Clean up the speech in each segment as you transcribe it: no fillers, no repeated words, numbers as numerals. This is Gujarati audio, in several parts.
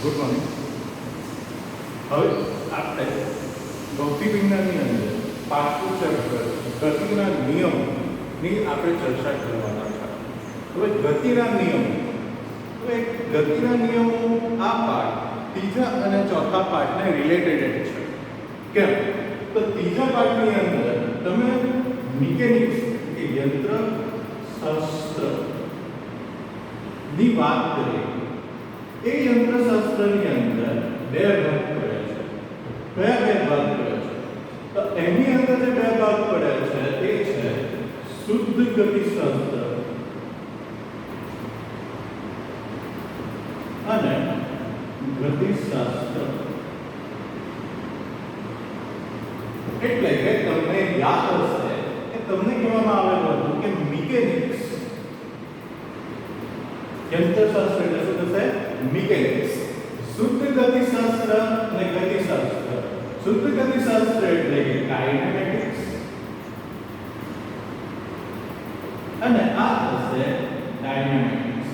Good morning. હવે આપણે ભૌતિક વિજ્ઞાનની અંદર પાંચમું ચેપ્ટર ગતિના નિયમની આપણે ચર્ચા કરવાના છે. હવે ગતિના નિયમો આ પાઠ ત્રીજા અને ચોથા પાઠને રિલેટેડ છે. કેમ? તો ત્રીજા પાઠની અંદર તમે મિકેનિક્સ કે યંત્ર શાસ્ત્ર ની વાત કરીએ. એ યંત્રશાસ્ત્રની અંદર બે ભાગ પડે છે. કયા બે ભાગ પડે છે? તો એની અંદર જે બે ભાગ પડે છે એ છે શુદ્ધ ગતિશાસ્ત્ર અને ગતિશાસ્ત્ર. એટલે કે તમને યાદ હશે કે તમને કહેવામાં આવેલું હતું કે મિકેનિક્સ યંત્રશાસ્ત્ર એટલે શું થશે? મિકેનિક્સ. શુદ્ધ ગતિશાસ્ત્ર અને ગતિશાસ્ત્ર. શુદ્ધ ગતિશાસ્ત્ર એટલે કે કાઇનેમેટિક્સ અને આ થશે ડાયનેમિક્સ.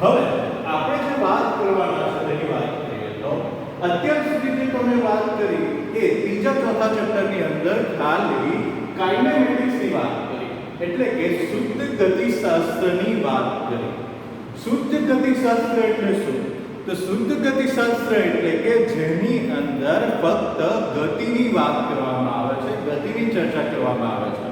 હવે આપણે જે વાત કરવાના છે તેની વાત કરીએ તો અત્યાર સુધી જે તમે વાત કરી એ ત્રીજા ચોથા ચેપ્ટરની અંદર ખાલી કાઇનેમેટિક્સની વાત કરી, એટલે કે શુદ્ધ ગતિશાસ્ત્રની વાત કરી. શુદ્ધ ગતિશાસ્ત્ર એટલે શું? તો શુદ્ધ ગતિશાસ્ત્ર એટલે કે જેની અંદર ફક્ત ગતિની વાત કરવામાં આવે છે, ગતિની ચર્ચા કરવામાં આવે છે.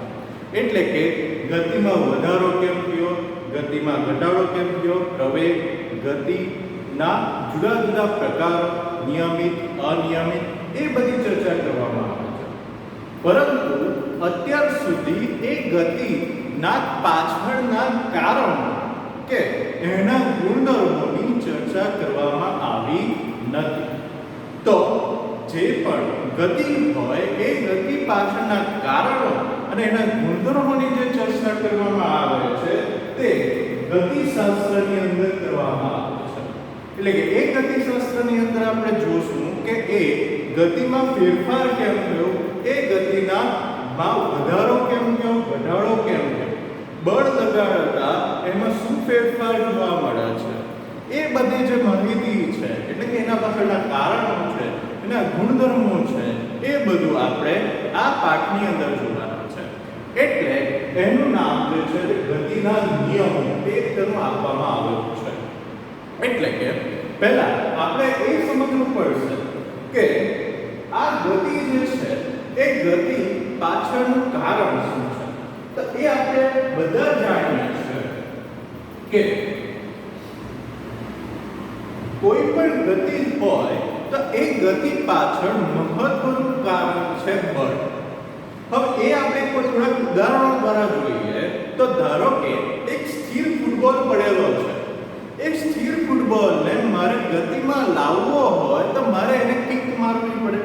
એટલે કે ગતિમાં વધારો કેમ થયો, ગતિમાં ઘટાડો કેમ થયો, પ્રવેગ, ગતિના જુદા જુદા પ્રકાર, નિયમિત, અનિયમિત, એ બધી ચર્ચા કરવામાં આવે છે. પરંતુ અત્યાર સુધી એ ગતિના પાછળના કારણો કે એના ગુણધર્મોની ચર્ચા કરવામાં આવી નથી. તો જે પણ ગતિ હોય એ ગતિ પાછળના કારણો અને એના ગુણધર્મોની જે ચર્ચા કરવામાં આવે છે તે ગતિશાસ્ત્રની અંદર કરવામાં આવે છે. એટલે કે એ ગતિશાસ્ત્રની અંદર આપણે જોશું કે એ ગતિમાં ફેરફાર કેમ થયો, એ ગતિના માં વધારો કેમ થયો, ઘટાડો કેમ થયો, બળ લગાડતા એમાં શું ફેરફાર જોવા મળે છે, એ બધી જે માહિતી છે એટલે કે એના પાછળના કારણો છે, એના ગુણધર્મો છે, એ બધું આપણે આ પાઠની અંદર જોવાનું છે. એટલે એનું નામ જે છે ગતિના નિયમો એ તેનું આપવામાં આવેલું છે. એટલે કે પહેલા આપણે એ સમજવું પડશે કે આ ગતિ જે છે એ ગતિ પાછળનું કારણ શું છે. તો એ આપણે બધા જાણીએ છીએ કે કોઈ પણ ગતિ હોય તો એ ગતિ પાછળ મહત્વનું કારણ છે બળ. હવે એ આપણે કોઈ થોડાક ઉદાહરણો દ્વારા જોઈએ તો ધારો કે એક સ્થિર ફૂટબોલ પડેલો છે. એક સ્થિર ફૂટબોલને મારે ગતિમાં લાવવો હોય તો મારે એને કિક મારવી પડે.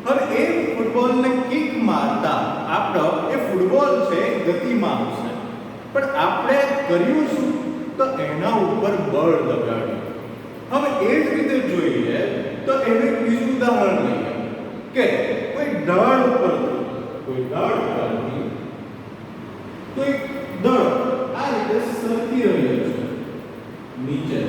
હવે એ ફૂટબોલને કિક મારતા આપણો એ ફૂટબોલ છે ગતિમાં આવશે, પણ આપણે કર્યું શું? તો એના ઉપર બળ લગાડ્યું. હવે એ જ રીતે જોઈએ તો એનું એક બીજું ઉદાહરણ લઈએ કે કોઈ ઢાળ ઉપરથી તો એક દળ આ રીતે સરકી રહ્યો છે નીચે.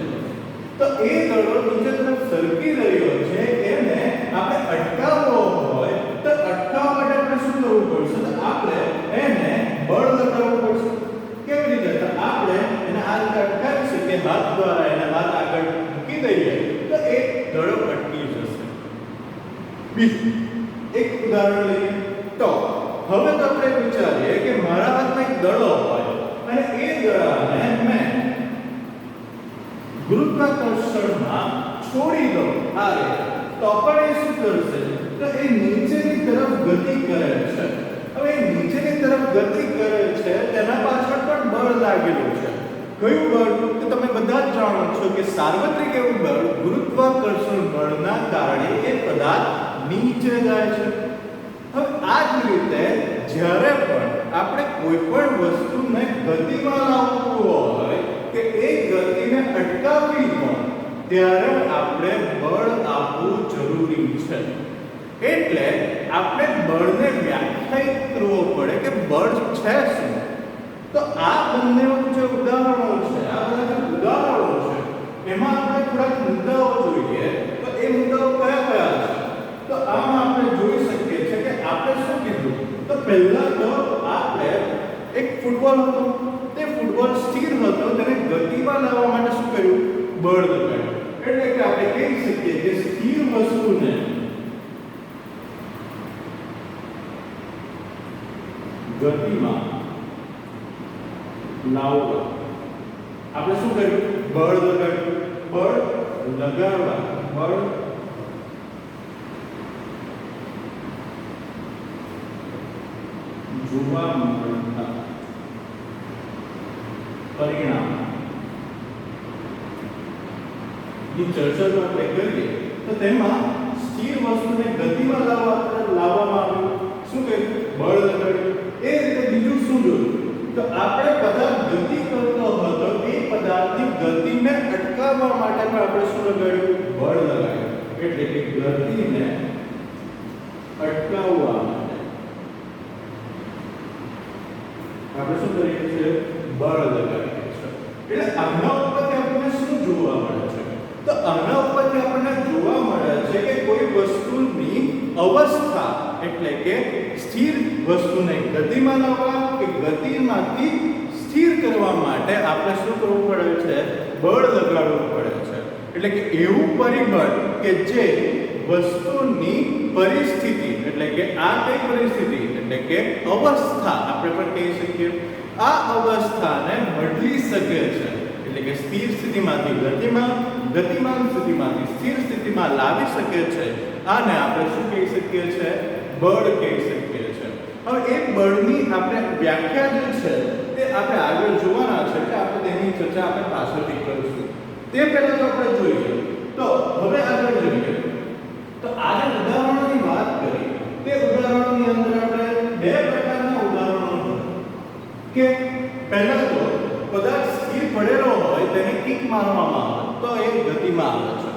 તો એ દળો નીચે તરફ સરકી રહ્યો છે, એને આપણે અટકાવવો હોય તો અટકાવવા માટે આપણે શું કરવું પડશે? તો આપણે એને બળ લગાવવું પડશે. કેવી રીતે? તો આપણે એને આ રીતે અટકાવી શકીએ, હાથ દ્વારા એને હાથ આગળ મૂકી દઈએ તો એ દળો અટકી જશે. બીજું એક ઉદાહરણ લઈએ તો હવે તો આપણે વિચારીએ કે મારા હાથમાં એક દડો હોય અને એ દડાને મેં ગુરુત્વાકર્ષણમાં છોડી દો આ રીતે, તો પણ એ શું કરશે? તો એ નીચેની તરફ ગતિ કરે છે. હવે એ નીચેની તરફ ગતિ કરે છે તેના પાછળ પણ બળ લાગેલું છે. કયું બળ? તો તમે બધા જ જાણો છો કે સાર્વત્રિક એવું બળ, ગુરુત્વાકર્ષણ બળના કારણે એ પદાર્થ નીચે જાય છે. હવે આ જ રીતે જ્યારે પણ આપણે કોઈ પણ વસ્તુને ગતિમાં લાવવું હોય કે એ ગતિને અટકાવવી હોય ત્યારે આપણે બળ આપવું જરૂરી છે. એટલે આપણે બળને વ્યાખ્યાયિત કરવો પડે કે બળ છે શું. તો આ બંને જે ઉદાહરણો છે, આ બધા પહેલા તો આપણે એક ફૂટબોલ હતો, તે ફૂટબોલ સ્થિર હતો, તેને ગતિમાં લાવવા માટે શું કર્યું? બળ લગાડ્યું. એટલે કે આપણે કહી શકીએ કે સ્થિર વસ્તુને ગતિમાં લાવવા આપણે શું કર્યું? બળ લગાડ્યું. બળ લગાડવા, બળ જોવા મળતા પરિણામ ની ચર્ચા જો આપણે કરીએ તો તેમાં સ્થિર વસ્તુને ગતિમાં લાવવામાં આવ્યું. શું કર્યું? બળ લગાડ્યું. એ રીતે બીજું શું જોયું? તો આપણે પદાર્થ ગતિ કરતો હતો, એ પદાર્થની ગતિને અટકાવવા માટે પણ આપણે શું લગાડ્યું? બળ લગાડ્યું. એટલે કે ગતિને અટકાવવા માટે આપણે શું કરીએ છીએ? બળ લગાડીએ છીએ. એટલે આના ઉપરથી આપણને શું જોવા મળે છે? તો આના ઉપરથી આપણને જોવા મળે છે કે કોઈ વસ્તુની અવસ્થા એટલે કે સ્થિર વસ્તુને ગતિમાં લાવવા કે ગતિમાંથી સ્થિર કરવા માટે આપણે શું કરવું પડે છે? બળ લગાડવું પડે છે. એટલે કે એવું પરિબળ કે જે વસ્તુની પરિસ્થિતિ એટલે કે આ કઈ પરિસ્થિતિ એટલે કે અવસ્થા આપણે પણ કહી શકીએ, આ અવસ્થાને બદલી શકે છે. એટલે કે સ્થિર સ્થિતિમાંથી ગતિમાન સ્થિતિમાંથી સ્થિર સ્થિતિમાં લાવી શકે છે. આને આપણે શું કહી શકીએ છે? બળ કહી શકીએ છે. હવે એ બળની આપણે વ્યાખ્યા જે છે તે આપણે આગળ જોવાના છે કે આપણે તેની ચર્ચા આપણે પાછળથી કરીશું. તે પહેલા તો આપણે જોઈએ તો હવે આગળ જોઈએ તો આજે ઉદાહરણોની વાત કરી. તે ઉદાહરણોની અંદર આપણે બે પ્રકારના ઉદાહરણો કે પહેલા તો પદાર્થ સ્થિર પડેલો હોય તેને કિક મારવામાં આવે તો એ ગતિમાં આવે છે.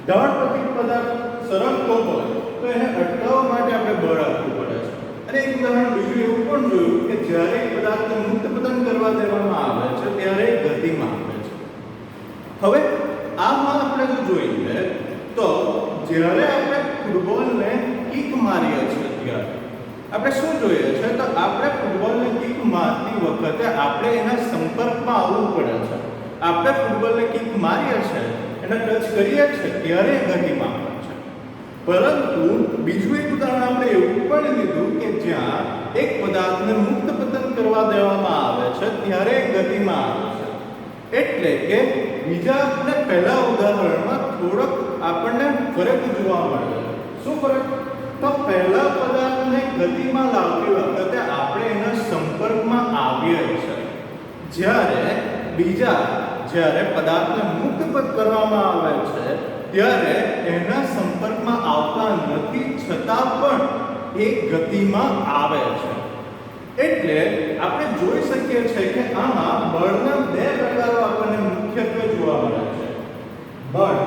ઢાળ પરથી પદાર્થ સરકતો હોય તો એને અટકાવવા માટે આપણે બળ આપવું પડે છે. અને એક ઉદાહરણ બીજું એવું પણ જોયું કે જ્યારે પદાર્થને મુક્ત પતન કરવા દેવામાં આવે છે ત્યારે ગતિમાં આવે છે. હવે આમાં આપણે જો જોઈએ તો જ્યારે આપણે ફૂટબોલને કિક મારીએ છીએ ત્યારે આપણે શું જોઈએ છે? તો આપણે ફૂટબોલને કિક મારતી વખતે આપણે એના સંપર્કમાં આવવું પડે છે. આપણે ફૂટબોલને કિક મારીએ છીએ, એને ટચ કરીએ છીએ ત્યારે ગતિમાં આવે છે. પરંતુ બીજું એક ઉદાહરણ આપણે એવું પણ લીધું કે જ્યાં એક પદાર્થને મુક્ત પતન કરવા દેવામાં આવે છે ત્યારે ગતિમાં આવે છે. એટલે કે બીજા આપણે પહેલા ઉદાહરણમાં થોડોક આપણને ફરક જોવા મળે. શું ફરક? તો પહેલા પદાર્થને ગતિમાં લાવતી વખતે આપણે એના સંપર્કમાં આવીએ છીએ, જ્યારે પદાર્થને મુક્ત કરવામાં આવે છે ત્યારે એના સંપર્કમાં આવતા નથી છતાં પણ એ ગતિમાં આવે છે. એટલે આપણે જોઈ શકીએ છીએ કે આમાં બળના બે પ્રકારો આપણને મુખ્યત્વે જોવા મળે છે. બળ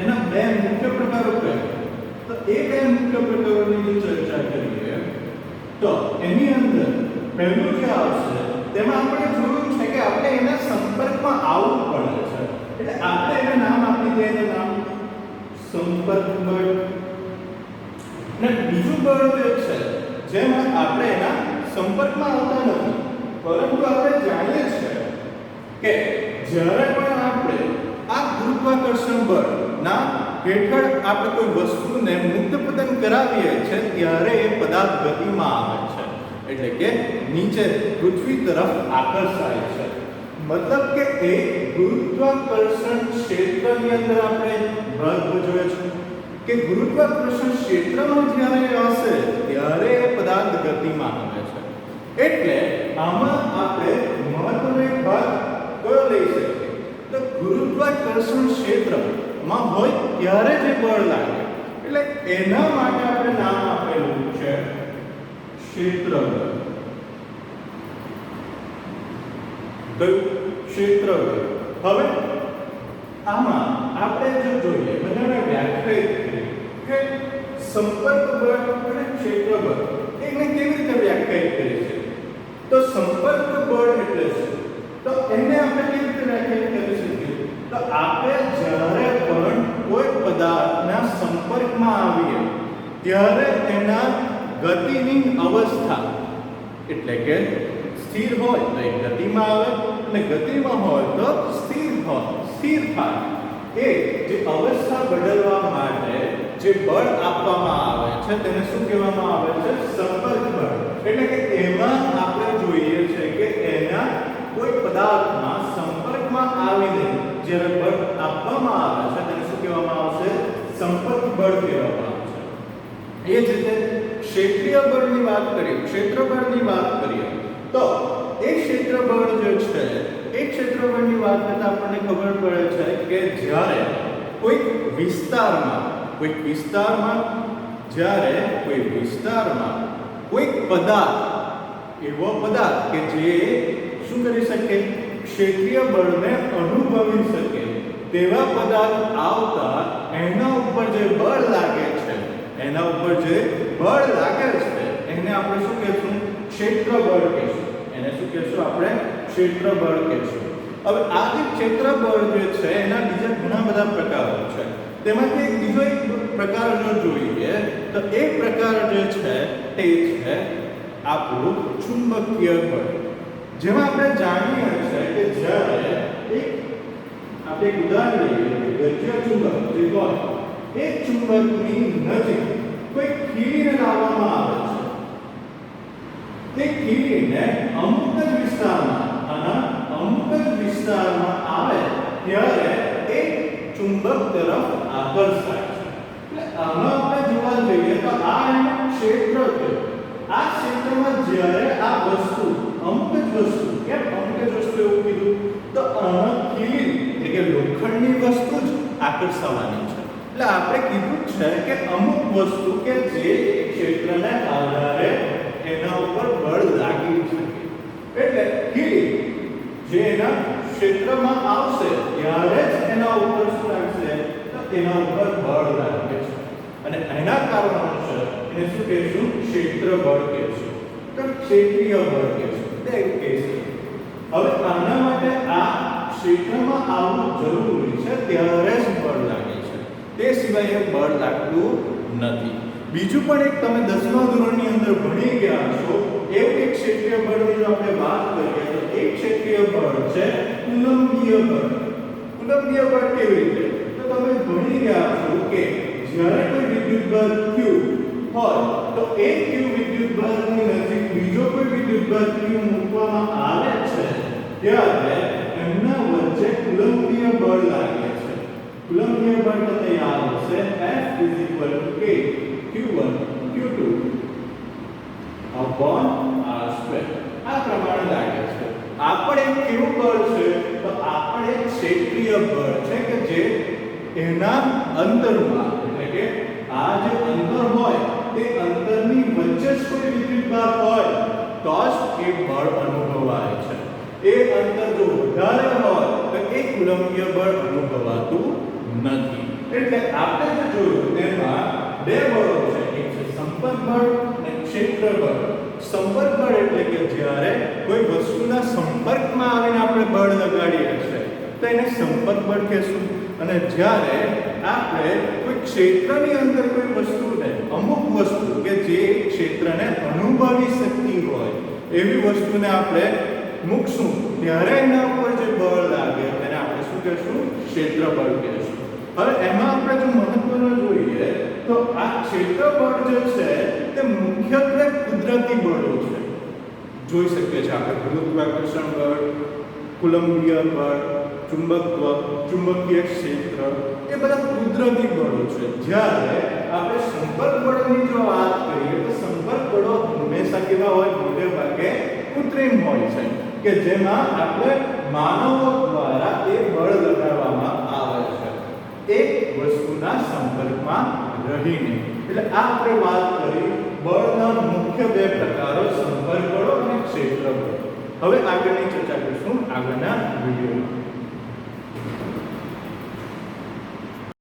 એના બે મુખ્ય પ્રકારો કયા? તો એ બે મુખ્ય પ્રકારોની જો ચર્ચા કરીએ તો એની અંદર પહેલું જે આવશે તેમાં આપણે જોયું છે કે આપણે એના સંપર્કમાં આવવું પડે છે. એટલે આપણે એને નામ આપી દઈએ, એનું નામ સંપર્ક બળ. અને બીજું બળ જે છે જેમાં આપણે એના સંપર્કમાં આવતા નથી પરંતુ આપણે જાણીએ છીએ કે જ્યારે પણ આપણે આ ગુરુત્વાકર્ષણ બળ ના હેઠળ આપણે કોઈ વસ્તુને મુક્ત પતન કરાવીએ છીએ ત્યારે એ પદાર્થ ગતિમાં આવે છે. એટલે કે નીચે પૃથ્વી તરફ આકર્ષાય છે. મતલબ કે એ ગુરુત્વાકર્ષણ ક્ષેત્રની અંદર આપણે ભાગ ભજવે છે કે ગુરુત્વાકર્ષણ ક્ષેત્રમાં જ્યારે હશે ત્યારે એ પદાર્થ ગતિમાં આવે છે. એટલે આમાં આપણે મહત્વનો એક ભાગ કયો લઈ શકીએ? તો ગુરુત્વાકર્ષણ ક્ષેત્રમાં હોય ત્યારે જે બળ લાગે એટલે એના માટે આપણે નામ આપેલું છે ક્ષેત્ર બળ. કયું? ક્ષેત્ર બળ. હવે આમાં આપણે જો જોઈએ બધાને વ્યાખ્યાયિત કરીએ કે સંપર્ક બળ અને ક્ષેત્ર બળ એને કેવી રીતે વ્યાખ્યાયિત કરીએ છીએ? તો સંપર્ક બળ એટલે શું? તો એને આપણે કેવી રીતે વ્યાખ્યાયિત કરી શકીએ? તો આપણે જ્યારે પણ કોઈ પદાર્થના સંપર્કમાં આવીએ ત્યારે એના ગતિની અવસ્થા એટલે કે સ્થિર હોય તો એ ગતિમાં આવે અને ગતિમાં હોય તો સ્થિર થાય. એ જે અવસ્થા બદલવા માટે જે બળ આપવામાં આવે છે તેને શું કહેવામાં આવે છે? સંપર્ક બળ. એટલે કે એમાં આપણે જોઈએ છે કે એના કોઈ પદાર્થના સંપર્કમાં આવીને જ્યારે બળ આપવામાં આવે છે તેને શું કહેવામાં આવશે? સંપર્ક બળ કહેવામાં આવશે. એ જ રીતે ક્ષેત્રીય બળની વાત કરીએ, ક્ષેત્ર બળની વાત કરીએ તો એ ક્ષેત્ર બળ જે છે એ ક્ષેત્ર બળની વાત કરતા આપણને ખબર પડે છે કે જ્યારે કોઈક વિસ્તારમાં કોઈક પદાર્થ એવો પદાર્થ કે જે શું કરી શકે? ક્ષેત્રીય બળને અનુભવી શકે તેવા પદાર્થ આવતા એના ઉપર જે બળ લાગે છે એને આપણે શું કહેશું? ક્ષેત્ર બળ કહેશું. એને શું કહેશું આપણે? ક્ષેત્ર બળ કહેશું. હવે આ જે ક્ષેત્ર બળ જે છે એના બીજા ઘણા બધા પ્રકારો છે. તેમાંથી બીજો એક પ્રકાર જો જોઈએ તો એ પ્રકાર જે છે તે છે આપણું ચુંબકીય બળ. જેમાં આપણે જાણીએ છીએ કે જ્યારે આપણે એક ઉદાહરણ લઈએ કે ગજ્ય ચુંબક જે હોય એ ચુંબકની નજીક કોઈ ખીલીને લાવવામાં આવે છે. તે ખીલીને અમુક જ વિસ્તારમાં આવે ત્યારે એ ચુંબક તરફ આકર્ષાય છે. એટલે આમાં આપણે જોવા જઈએ તો આ એનું ક્ષેત્ર છે. આ ક્ષેત્રમાં જ્યારે આ વસ્તુ અમુક જ વસ્તુ એવું કીધું તો ખીલી એટલે કે લોખંડની વસ્તુ જ આકર્ષવાની છે. એટલે આપણે કીધું છે કે અમુક વસ્તુ કે જે ક્ષેત્રને આધારે એના ઉપર બળ લાગી શકે. એટલે ખીલી જે એના ક્ષેત્રમાં આવશે ત્યારે જ એના ઉપર શું લાગશે? તો એના ઉપર બળ લાગે છે અને એના કારણોસર એને શું કહેશું? ક્ષેત્ર બળ કહેશું. તો ક્ષેત્રીય બળ કહેશું. તે કહેશું. હવે આના માટે આ ક્ષેત્રમાં આવવું જરૂરી છે ત્યારે જ બળ લાગે છે. તે સિવાય એ બળ લાગતું નથી. બીજું પણ એક તમે 10મા ધોરણની અંદર ભણી ગયા છો એવું એક ક્ષેત્રીય બળની જો આપણે વાત કરીએ તો એક ક્ષેત્રીય બળ છે કુલંબીય બળ. કુલંબીય બળ કેવી રીતે? તો તમે ભણી ગયા છો કે જ્યારે કોઈ વિદ્યુત બળ Q હોય તો એક Q વિદ્યુત બળની નજીક બીજો કોઈ વિદ્યુત બળ Q મૂકવામાં આવે છે ત્યારે એમના વચ્ચે કુલંબીય બળ લાગે છે. કુલંબીય બળ તમને યાદ હશે F K Q1 Q2 upon r². આ પ્રમાણે લાગે છે. આ પણ એક કેવું બળ છે? તો આ પણ એક ક્ષેત્રીય બળ છે કે જે એના અંતરમાં એટલે કે આ જે અંતર હોય તે અંતરની વચ્ચે જ કોઈ વિદ્યુત બળ હોય તો જ એ બળ અનુભવાય છે. એ અંતર જો વધારે હોય તો એ કુલંબીય બળ અનુભવાતું નથી. એટલે આપણે જે જોયું તેમાં બે બળો છે. એક છે સંપર્ક બળ અને ક્ષેત્ર બળ. સંપર્ક બળ એટલે કે જ્યારે કોઈ વસ્તુના સંપર્કમાં આવીને આપણે બળ લગાડીએ છીએ તો એને સંપર્ક બળ કહેશું. અને જ્યારે આપણે કોઈ ક્ષેત્રની અંદર કોઈ વસ્તુને અમુક વસ્તુ કે જે ક્ષેત્રને અનુભવી શકતી હોય એવી વસ્તુને આપણે મૂકશું ત્યારે એના ઉપર જે બળ લાગે તેને આપણે શું કહેશું? ક્ષેત્ર બળ કહેશું. હવે એમાં આપણે જો મહત્વનું જોઈએ તો આ ક્ષેત્ર બળ જે છે તે મુખ્યત્વે કુદરતી બળો છે. જોઈ શકીએ છીએ આપણે ગુરુત્વાકર્ષણ બળ, કુલંબીય બળ, ચુંબકીય ક્ષેત્ર એ બધા કુદરતી બળો છે. જ્યારે આપણે સંપર્ક બળની જો વાત કરીએ તો સંપર્ક બળો હંમેશા કેવા હોય? મોટે ભાગે કૃત્રિમ હોય છે કે જેમાં આપણે માનવો દ્વારા એ બળ લગાડવામાં આવે છે એક વસ્તુના સંપર્કમાં રહીને. એટલે આ આપણે વાત કરી બળના મુખ્ય બે પ્રકારો સંપર્ક બળો અને ક્ષેત્ર બળ. હવે આગળની ચર્ચા કરીશું આગળના વિડિયોમાં.